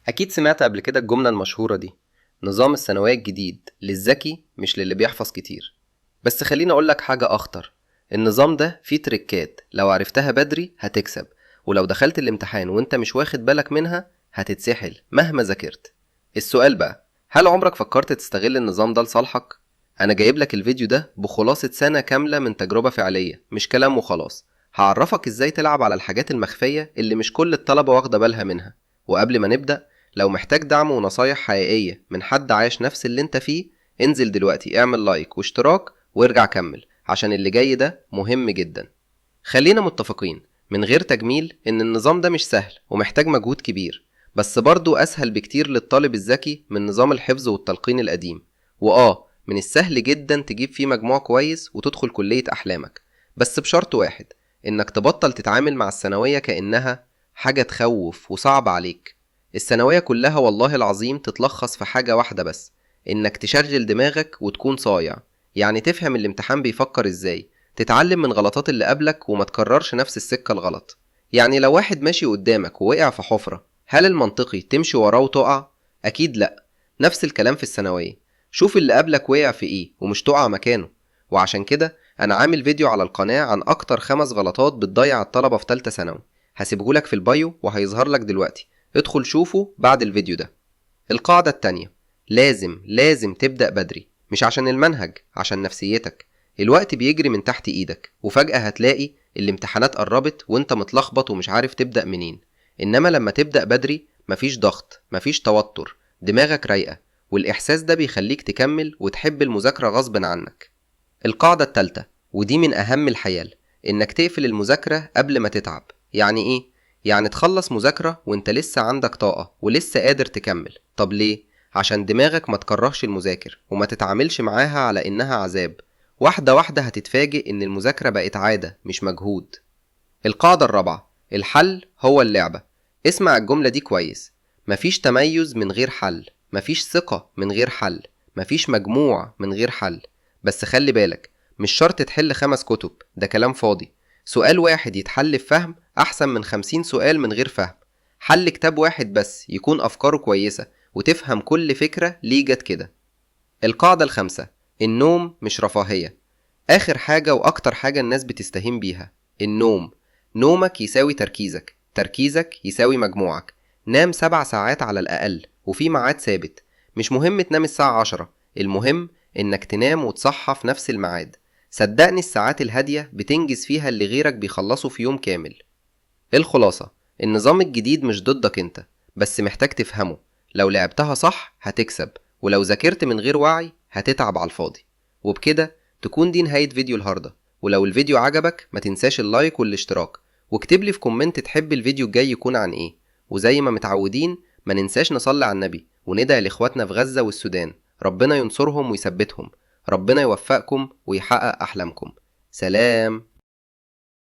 أكيد سمعت قبل كده الجملة المشهورة دي: نظام الثانوية الجديد للذكي مش للي بيحفظ كتير. بس خليني أقولك حاجة أخطر. النظام ده فيه تريكات لو عرفتها بدري هتكسب، ولو دخلت الامتحان وانت مش واخد بالك منها هتتسحل مهما ذاكرت. السؤال بقى، هل عمرك فكرت تستغل النظام ده لصالحك؟ أنا جايبلك الفيديو ده بخلاصة سنة كاملة من تجربة فعلية، مش كلام وخلاص. هعرفك ازاي تلعب على الحاجات المخفية اللي مش كل الطلبة واخدة بالها منها. وقبل ما نبدأ، لو محتاج دعم ونصايح حقيقية من حد عايش نفس اللي انت فيه، انزل دلوقتي اعمل لايك واشتراك وارجع كمل، عشان اللي جاي ده مهم جدا. خلينا متفقين من غير تجميل ان النظام ده مش سهل ومحتاج مجهود كبير، بس برضه اسهل بكتير للطالب الذكي من نظام الحفظ والتلقين القديم. من السهل جدا تجيب فيه مجموع كويس وتدخل كلية احلامك، بس بشرط واحد: انك تبطل تتعامل مع الثانوية كأنها حاجة تخوف وصعب عليك. الثانوية كلها والله العظيم تتلخص في حاجة واحدة بس: انك تشغل دماغك وتكون صايع. يعني تفهم الامتحان بيفكر ازاي، تتعلم من غلطات اللي قبلك وما تكررش نفس السكة الغلط. يعني لو واحد ماشي قدامك ووقع في حفرة، هل المنطقي تمشي وراه وتقع؟ اكيد لا. نفس الكلام في الثانوية، شوف اللي قبلك وقع في ايه ومش تقع مكانه. وعشان كده انا عامل فيديو على القناة عن اكتر 5 غلطات بتضيع الطلبة في تالتة ثانوي، هسيبهولك في البايو وهيظهر لك دلوقتي، ادخل شوفه بعد الفيديو ده. القاعدة التانية: لازم تبدأ بدري، مش عشان المنهج، عشان نفسيتك. الوقت بيجري من تحت ايدك، وفجأة هتلاقي الامتحانات قربت وانت متلخبط ومش عارف تبدأ منين. انما لما تبدأ بدري مفيش ضغط، مفيش توتر، دماغك رايقة، والإحساس ده بيخليك تكمل وتحب المذاكرة غصب عنك. القاعدة التالتة، ودي من أهم الحيل: إنك تقفل المذاكرة قبل ما تتعب. يعني إيه؟ يعني تخلص مذاكرة وإنت لسه عندك طاقة ولسه قادر تكمل. طب ليه؟ عشان دماغك ما تكرهش المذاكر وما تتعاملش معاها على إنها عذاب. واحدة واحدة هتتفاجئ إن المذاكرة بقت عادة مش مجهود. القاعدة الرابعة: الحل هو اللعبة. اسمع الجملة دي كويس: مفيش تميز من غير حل، مفيش ثقة من غير حل، مفيش مجموع من غير حل. بس خلي بالك، مش شرط تحل 5 كتب، ده كلام فاضي. سؤال واحد يتحل بفهم أحسن من 50 سؤال من غير فهم. حل كتاب واحد بس يكون أفكاره كويسة وتفهم كل فكرة ليه جت كده. القاعدة الخامسة: النوم مش رفاهية. آخر حاجة وأكتر حاجة الناس بتستهين بيها: النوم. نومك يساوي تركيزك، تركيزك يساوي مجموعك. نام 7 ساعات على الأقل وفي ميعاد ثابت. مش مهم تنام الساعة 10، المهم إنك تنام وتصحى في نفس الميعاد. صدقني الساعات الهادية بتنجز فيها اللي غيرك بيخلصوا في يوم كامل. الخلاصة: النظام الجديد مش ضدك انت، بس محتاج تفهمه. لو لعبتها صح هتكسب، ولو ذاكرت من غير وعي هتتعب على الفاضي. وبكده تكون دي نهاية فيديو النهاردة. ولو الفيديو عجبك ما تنساش اللايك والاشتراك، واكتب لي في كومنت تحب الفيديو الجاي يكون عن ايه. وزي ما متعودين، ما ننساش نصلي على النبي وندعي لاخواتنا في غزة والسودان، ربنا ينصرهم ويثبتهم. ربنا يوفقكم ويحقق احلامكم. سلام.